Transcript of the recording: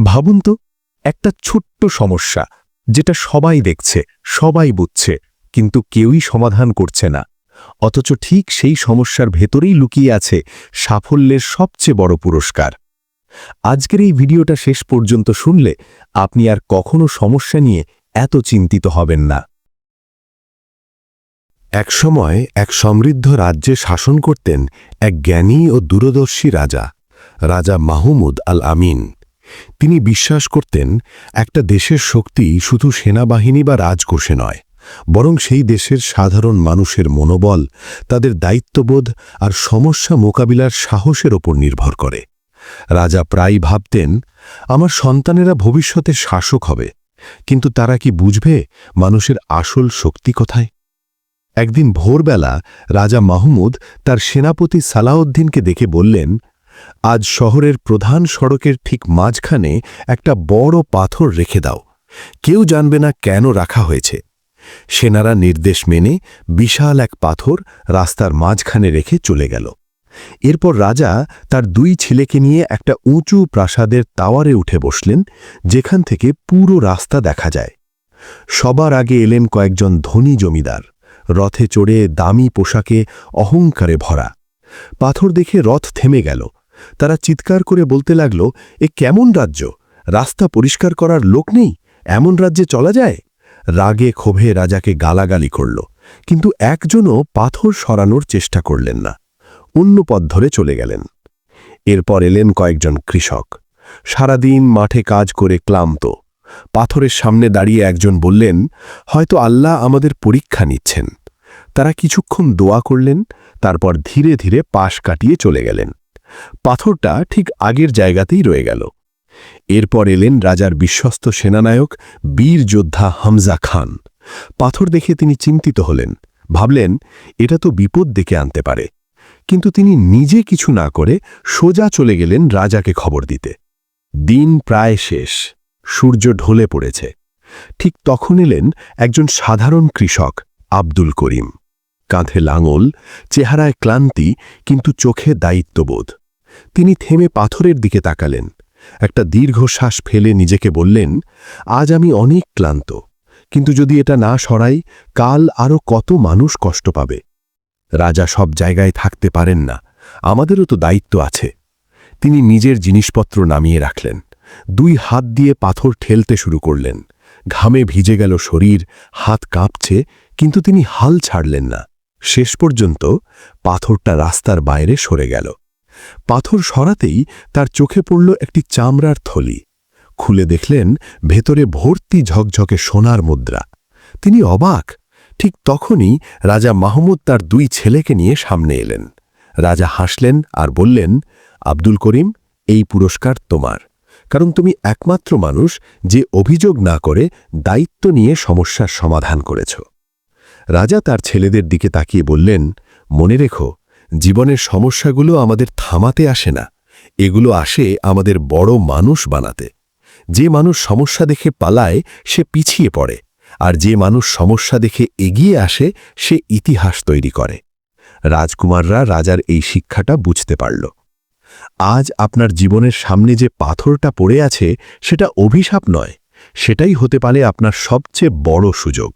ভাবুন তো, একটা ছোট্ট সমস্যা যেটা সবাই দেখছে, সবাই বুঝছে, কিন্তু কেউই সমাধান করছে না। অথচ ঠিক সেই সমস্যার ভেতরেই লুকিয়ে আছে সাফল্যের সবচেয়ে বড় পুরস্কার। আজকের এই ভিডিওটা শেষ পর্যন্ত শুনলে আপনি আর কখনো সমস্যা নিয়ে এত চিন্তিত হবেন না। একসময় এক সমৃদ্ধ রাজ্যে শাসন করতেন এক জ্ঞানী ও দূরদর্শী রাজা, রাজা মাহমুদ আল আমিন। তিনি বিশ্বাস করতেন একটা দেশের শক্তি শুধু সেনাবাহিনী বা রাজকোষে নয়, বরং সেই দেশের সাধারণ মানুষের মনোবল, তাদের দায়িত্ববোধ আর সমস্যা মোকাবিলার সাহসের ওপর নির্ভর করে। রাজা প্রায় ভাবতেন, আমার সন্তানেরা ভবিষ্যতে শাসক হবে, কিন্তু তারা কি বুঝবে মানুষের আসল শক্তি কোথায়? একদিন ভোরবেলা রাজা মাহমুদ তার সেনাপতি সালাউদ্দিনকে ডেকে বললেন, আজ শহরের প্রধান সড়কের ঠিক মাঝখানে একটা বড় পাথর রেখে দাও। কেউ জানবে না কেন রাখা হয়েছে। সেনারা নির্দেশ মেনে বিশাল এক পাথর রাস্তার মাঝখানে রেখে চলে গেল। এরপর রাজা তার দুই ছেলেকে নিয়ে একটা উঁচু প্রাসাদের টাওয়ারে উঠে বসলেন, যেখান থেকে পুরো রাস্তা দেখা যায়। সবার আগে এলেন কয়েকজন ধনী জমিদার, রথে চড়ে দামি পোশাকে অহংকারে ভরা। পাথর দেখে রথ থেমে গেল। তারা চিৎকার করে বলতে লাগল, এ কেমন রাজ্য? রাস্তা পরিষ্কার করার লোক নেই, এমন রাজ্যে চলা যায়? রাগে ক্ষোভে রাজাকে গালাগালি করল, কিন্তু একজনও পাথর সরানোর চেষ্টা করলেন না। অন্য পথ ধরে চলে গেলেন। এরপর এলেন কয়েকজন কৃষক, সারাদিন মাঠে কাজ করে ক্লান্ত। পাথরের সামনে দাঁড়িয়ে একজন বললেন, হয়তো আল্লাহ আমাদের পরীক্ষা নিচ্ছেন। তারা কিছুক্ষণ দোয়া করলেন, তারপর ধীরে ধীরে পাশ কাটিয়ে চলে গেলেন। পাথরটা ঠিক আগের জায়গাতেই রয়ে গেল। এরপর এলেন রাজার বিশ্বস্ত সেনানায়ক বীর যোদ্ধা হামজা খান। পাথর দেখে তিনি চিন্তিত হলেন, ভাবলেন এটা তো বিপদ ডেকে আনতে পারে। কিন্তু তিনি নিজে কিছু না করে সোজা চলে গেলেন রাজাকে খবর দিতে। দিন প্রায় শেষ, সূর্য ঢলে পড়েছে। ঠিক তখন এলেন একজন সাধারণ কৃষক, আব্দুল করিম। কাঁধে লাঙল, চেহারায় ক্লান্তি, কিন্তু চোখে দায়িত্ববোধ। তিনি থেমে পাথরের দিকে তাকালেন, একটা দীর্ঘশ্বাস ফেলে নিজেকে বললেন, আজ আমি অনেক ক্লান্ত, কিন্তু যদি এটা না সরাই, কাল আরও কত মানুষ কষ্ট পাবে। রাজা সব জায়গায় থাকতে পারেন না, আমাদেরও তো দায়িত্ব আছে। তিনি নিজের জিনিসপত্র নামিয়ে রাখলেন, দুই হাত দিয়ে পাথর ঠেলতে শুরু করলেন। ঘামে ভিজে গেল শরীর, হাত কাঁপছে, কিন্তু তিনি হাল ছাড়লেন না। শেষ পর্যন্ত পাথরটা রাস্তার বাইরে সরে গেল। পাথর সরাতেই তার চোখে পড়ল একটি চামড়ার থলি। খুলে দেখলেন ভেতরে ভর্তি ঝকঝকে সোনার মুদ্রা। তিনি অবাক। ঠিক তখনই রাজা মাহমুদ তার দুই ছেলেকে নিয়ে সামনে এলেন। রাজা হাসলেন আর বললেন, আব্দুল করিম, এই পুরস্কার তোমার, কারণ তুমি একমাত্র মানুষ যে অভিযোগ না করে দায়িত্ব নিয়ে সমস্যার সমাধান করেছ। রাজা তার ছেলেদের দিকে তাকিয়ে বললেন, মনে রেখো, জীবনের সমস্যাগুলো আমাদের থামাতে আসে না, এগুলো আসে আমাদের বড় মানুষ বানাতে। যে মানুষ সমস্যা দেখে পালায় সে পিছিয়ে পড়ে, আর যে মানুষ সমস্যা দেখে এগিয়ে আসে সে ইতিহাস তৈরি করে। রাজকুমাররা রাজার এই শিক্ষাটা বুঝতে পারল। আজ আপনার জীবনের সামনে যে পাথরটা পড়ে আছে সেটা অভিশাপ নয়, সেটাই হতে পারে আপনার সবচেয়ে বড় সুযোগ।